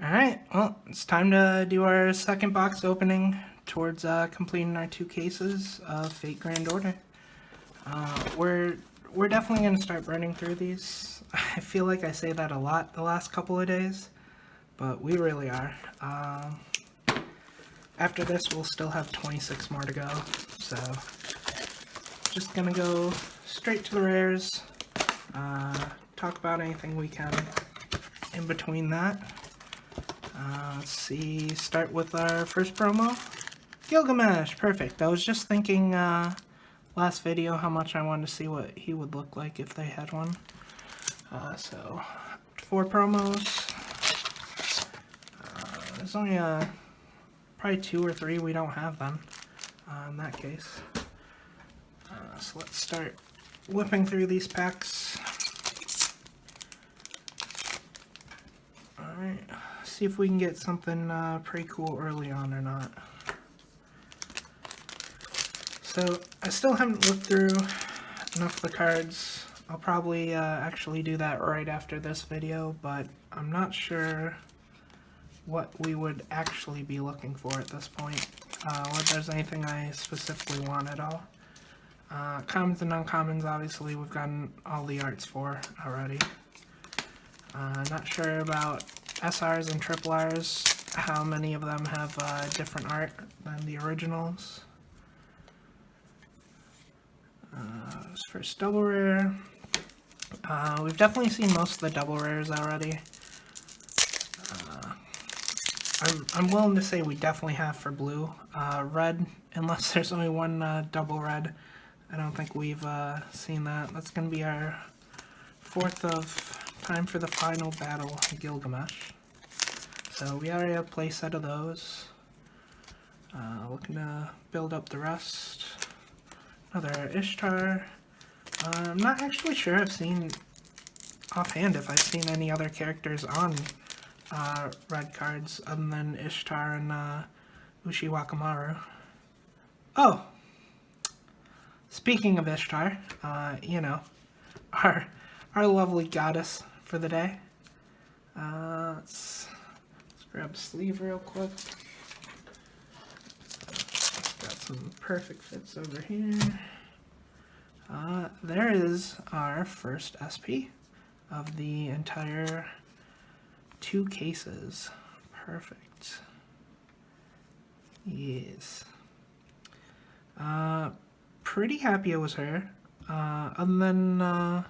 Alright, well, it's time to do our second box opening towards completing our 2 cases of Fate Grand Order. We're definitely going to start burning through these. I feel like I say that a lot the last couple of days, but we really are. After this, we'll still have 26 more to go, so just going to go straight to the rares, talk about anything we can in between that. Let's see, start with our first promo. Gilgamesh, perfect. I was just thinking last video how much I wanted to see what he would look like if they had one. So, 4 promos. There's only probably 2 or 3 we don't have then, in that case. So let's start whipping through these packs. Alright. See if we can get something pretty cool early on or not. So I still haven't looked through enough of the cards. I'll probably actually do that right after this video, but I'm not sure what we would actually be looking for at this point. Whether there's anything I specifically want at all. Commons and uncommons, obviously we've gotten all the arts for already. Not sure about SRs and triple Rs, how many of them have different art than the originals. First double rare. We've definitely seen most of the double rares already. I'm willing to say we definitely have for blue. Red, unless there's only one double red, I don't think we've seen that. That's going to be our 4th of Time for the Final Battle, Gilgamesh. So we already have a play set of those. Looking to build up the rest. Another Ishtar. I'm not actually sure I've seen offhand if I've seen any other characters on red cards other than Ishtar and Ushiwakamaru. Oh! Speaking of Ishtar, you know, our lovely goddess for the day. Let's grab a sleeve real quick. Got some perfect fits over here. There is our first SP of the entire 2 cases. Perfect. Yes. Pretty happy it was her. Other than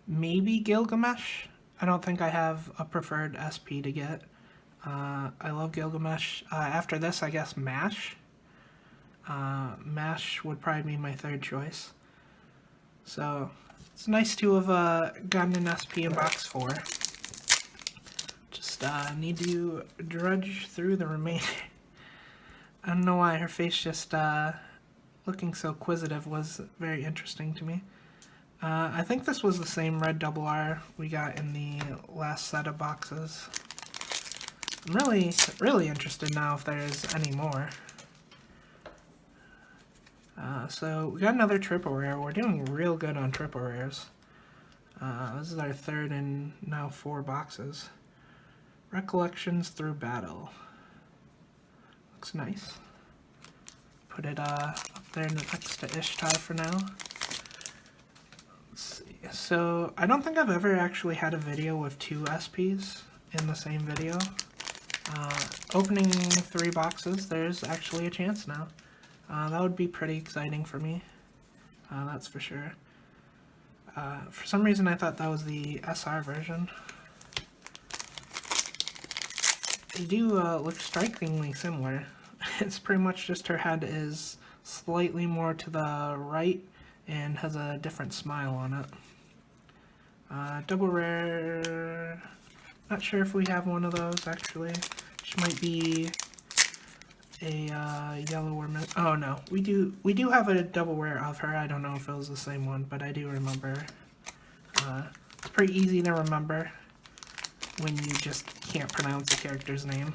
maybe Gilgamesh. I don't think I have a preferred SP to get. I love Gilgamesh. After this, I guess Mash. Mash would probably be my 3rd choice. So, it's nice to have gotten an SP in box 4. Just need to drudge through the remaining. I don't know why her face just looking so inquisitive was very interesting to me. I think this was the same red double R we got in the last set of boxes. I'm really interested now if there's any more. So we got another triple rare. We're doing real good on triple rares. This is our 3rd in now 4 boxes. Recollections Through Battle. Looks nice. Put it up there next to Ishtar for now. Let's see. So I don't think I've ever actually had a video with 2 SPs in the same video. Opening 3 boxes, there's actually a chance now. That would be pretty exciting for me. That's for sure. For some reason I thought that was the SR version. They do look strikingly similar. It's pretty much just her head is slightly more to the right and has a different smile on it. Double rare. Not sure if we have one of those actually. She might be a yellow or oh no, we do have a double rare of her. I don't know if it was the same one, but I do remember. It's pretty easy to remember when you just can't pronounce a character's name.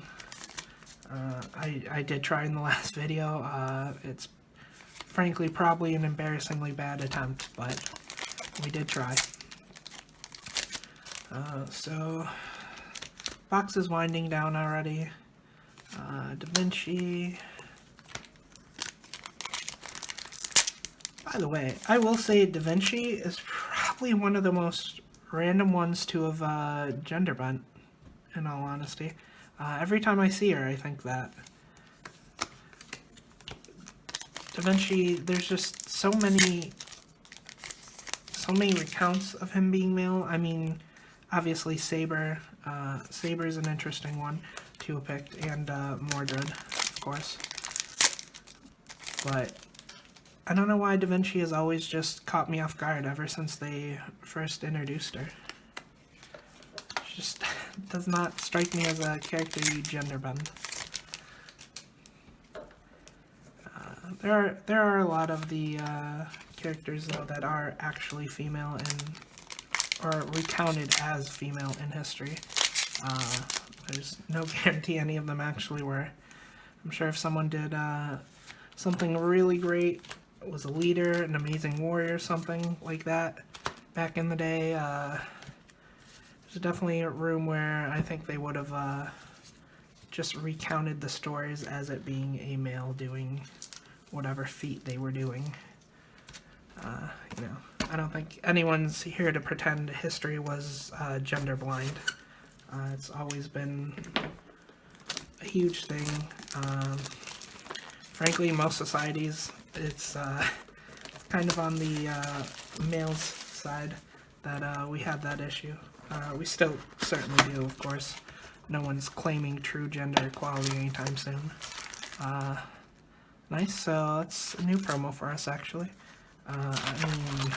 I did try in the last video. It's frankly probably an embarrassingly bad attempt, but we did try. So box is winding down already. Da Vinci. By the way, I will say Da Vinci is probably one of the most random ones to have gender bent, in all honesty. Every time I see her, I think that. Da Vinci, there's just so many recounts of him being male. I mean, obviously Saber. Saber's an interesting one to have picked, and Mordred, of course. But I don't know why Da Vinci has always just caught me off guard ever since they first introduced her. She just does not strike me as a character you gender bend. There are a lot of the characters though that are actually female or recounted as female in history. There's no guarantee any of them actually were. I'm sure if someone did something really great, was a leader, an amazing warrior, something like that back in the day, there's definitely a room where I think they would have just recounted the stories as it being a male doing whatever feat they were doing. You know, I don't think anyone's here to pretend history was gender blind. It's always been a huge thing. Frankly, most societies, it's kind of on the male's side that we have that issue. We still certainly do, of course. No one's claiming true gender equality anytime soon. Nice, so that's a new promo for us, actually. I mean,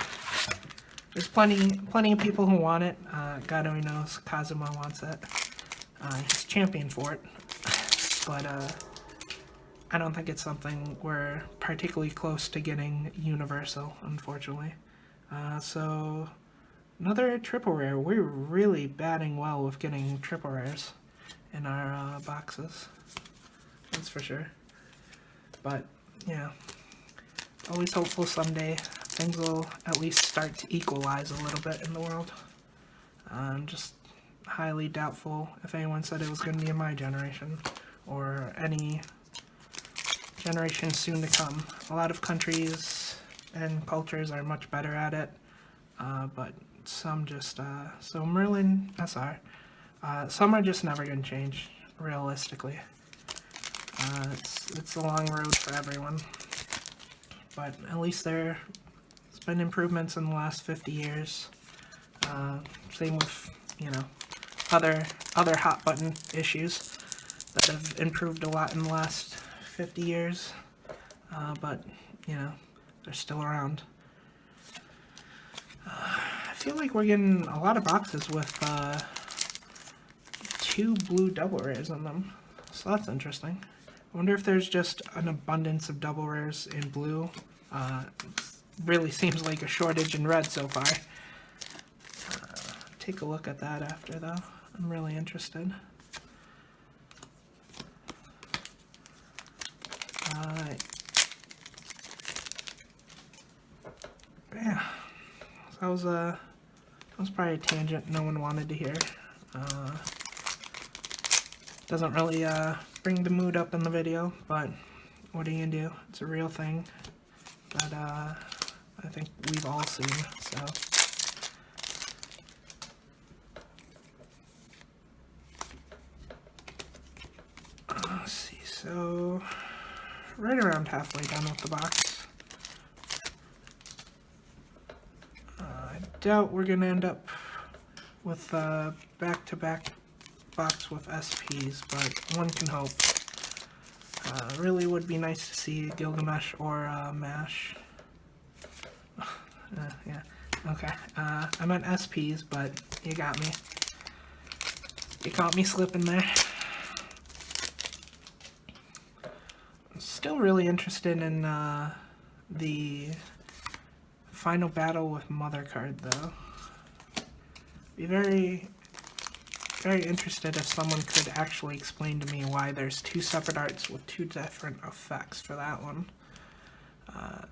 there's plenty of people who want it. God only knows Kazuma wants it. He's champion for it. But I don't think it's something we're particularly close to getting universal, unfortunately. So, another triple rare. We're really batting well with getting triple rares in our boxes. That's for sure. But, yeah, always hopeful someday things will at least start to equalize a little bit in the world. I'm just highly doubtful if anyone said it was going to be in my generation or any generation soon to come. A lot of countries and cultures are much better at it, but some just, so Merlin, SR, some are just never going to change, realistically. It's a long road for everyone, but at least there's been improvements in the last 50 years. Same with, you know, other hot button issues that have improved a lot in the last 50 years, but, you know, they're still around. I feel like we're getting a lot of boxes with 2 blue double rares in them, so that's interesting. I wonder if there's just an abundance of double rares in blue. Really seems like a shortage in red so far. Take a look at that after, though. I'm really interested. Yeah, so that was probably a tangent no one wanted to hear. Doesn't really bring the mood up in the video, but what are you gonna do? It's a real thing that I think we've all seen, so. Let's see, so right around halfway done with the box. I doubt we're gonna end up with back-to-back box with SPs, but one can hope. Really would be nice to see Gilgamesh or MASH. Yeah, okay. I meant SPs, but you got me. You caught me slipping there. I'm still really interested in the final battle with Mother card, though. Be very interested if someone could actually explain to me why there's 2 separate arts with 2 different effects for that one.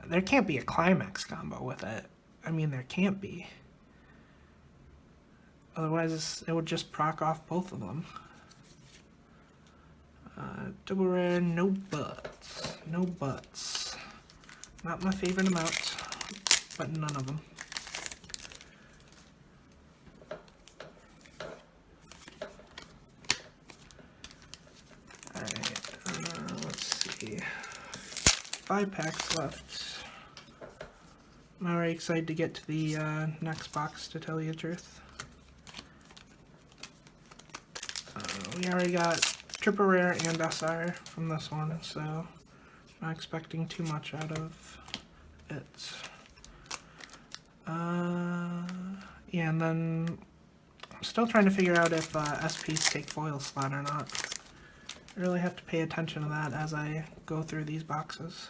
There can't be a climax combo with it. I mean, there can't be. Otherwise, it would just proc off both of them. Double rare, no butts. No butts. Not my favorite amount, but none of them. Alright, let's see. 5 packs left. I'm already excited to get to the next box, to tell you the truth. We already got triple rare and SR from this one, so not expecting too much out of it. Yeah, and then I'm still trying to figure out if SPs take foil slot or not. I really have to pay attention to that as I go through these boxes.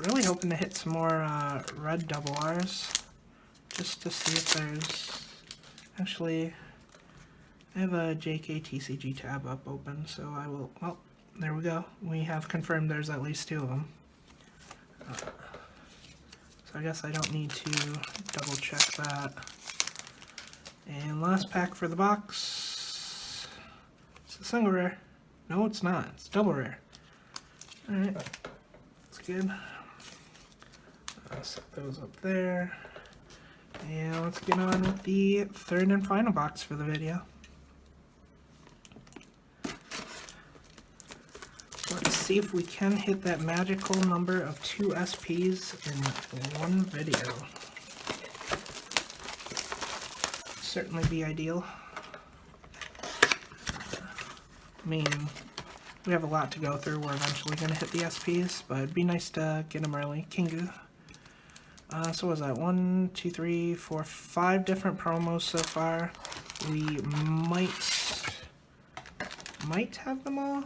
Really hoping to hit some more red double Rs, just to see if there's... Actually, I have a JKTCG tab up open, so I will... Well, there we go. We have confirmed there's at least 2 of them. So I guess I don't need to double check that. And last pack for the box. It's a single rare. No, it's not. It's double rare. Alright, that's good. I'll set those up there. And let's get on with the third and final box for the video. Let's see if we can hit that magical number of 2 SPs in one video. Certainly be ideal. I mean, we have a lot to go through. We're eventually going to hit the SPs, but it'd be nice to get them early. Kingu. So what was that? 1, 2, 3, 4, 5 different promos so far. We might have them all.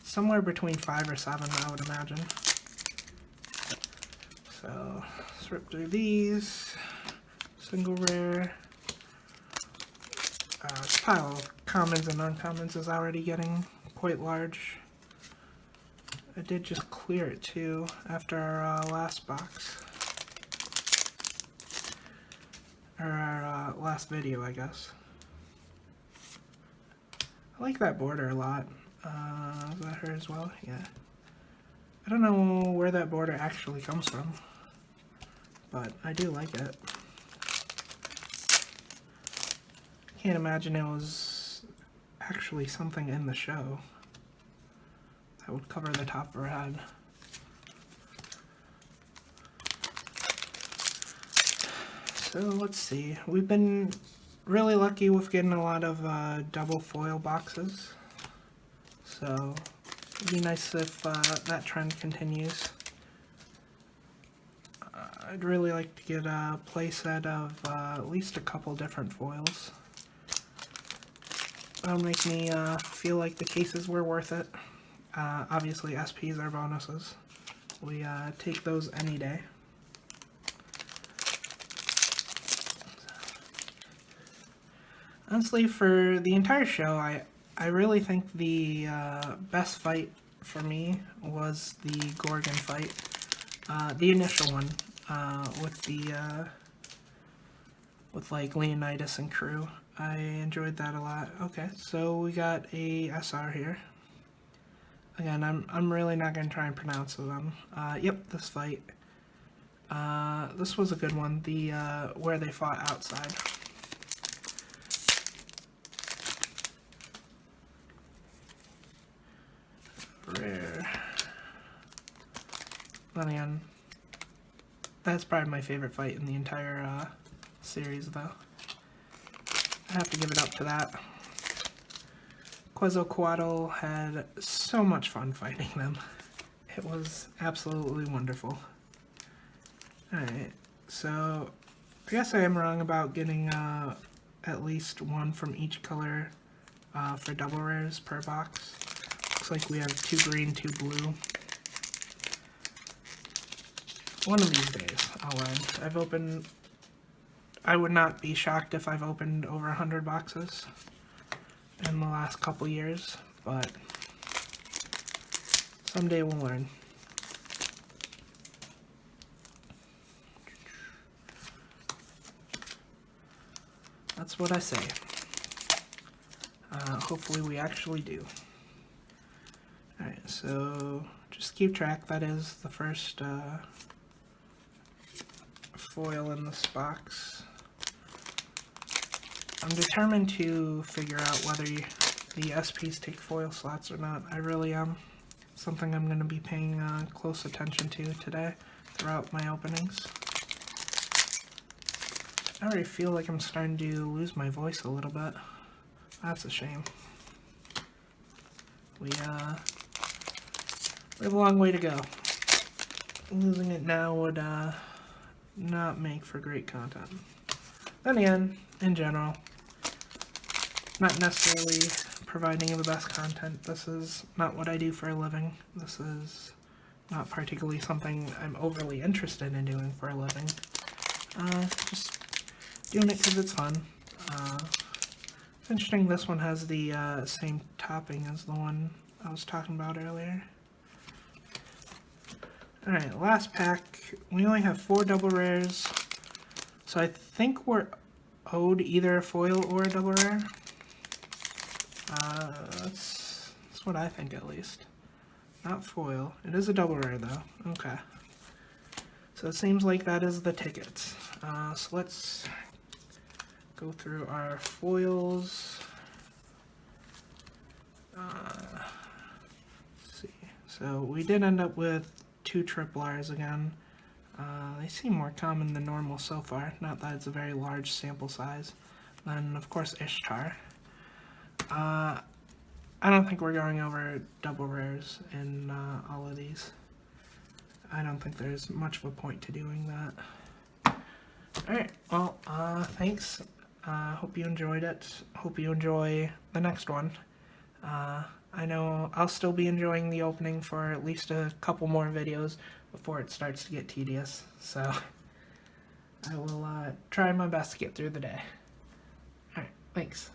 Somewhere between 5 or 7, I would imagine. So let's rip through these. Single rare. This pile of commons and uncommons is already getting quite large. I did just clear it too after our last box. Or our last video, I guess. I like that border a lot. Is that her as well? Yeah. I don't know where that border actually comes from, but I do like it. Can't imagine it was actually something in the show that would cover the top of her head. So let's see. We've been really lucky with getting a lot of double foil boxes. So it'd be nice if that trend continues. I'd really like to get a playset of at least a couple different foils. That'll make me feel like the cases were worth it. Obviously SPs are bonuses. We take those any day. Honestly, for the entire show, I really think the best fight for me was the Gorgon fight. The initial one, with like Leonidas and crew. I enjoyed that a lot. Okay, so we got a SR here. Again, I'm really not going to try and pronounce them. Yep, this fight. This was a good one, the where they fought outside. Rare. Then again, that's probably my favorite fight in the entire series, though. I have to give it up to that. Quetzalcoatl had so much fun fighting them. It was absolutely wonderful. Alright, so I guess I am wrong about getting at least one from each color for double rares per box. Looks like we have 2 green, 2 blue. One of these days I'll learn. I would not be shocked if I've opened over 100 boxes in the last couple years, but someday we'll learn. That's what I say. Hopefully we actually do. Alright, so just keep track. That is the first foil in this box. I'm determined to figure out whether the SPs take foil slots or not. I really am. Something I'm going to be paying close attention to today throughout my openings. I already feel like I'm starting to lose my voice a little bit. That's a shame. We have a long way to go. Losing it now would not make for great content. Then again, in general, not necessarily providing the best content. This is not what I do for a living. This is not particularly something I'm overly interested in doing for a living. Just doing it because it's fun. It's interesting this one has the same topping as the one I was talking about earlier. Alright, last pack. We only have 4 double rares. So I think we're owed either a foil or a double rare. That's what I think, at least. Not foil. It is a double rare, though. Okay. So it seems like that is the tickets. So let's go through our foils. Let's see. So we did end up with 2 triple Rs again. They seem more common than normal so far. Not that it's a very large sample size. Then, of course, Ishtar. I don't think we're going over double rares in all of these. I don't think there's much of a point to doing that. Alright, well, thanks. Hope you enjoyed it. Hope you enjoy the next one. I know I'll still be enjoying the opening for at least a couple more videos before it starts to get tedious, so I will try my best to get through the day. Alright, thanks.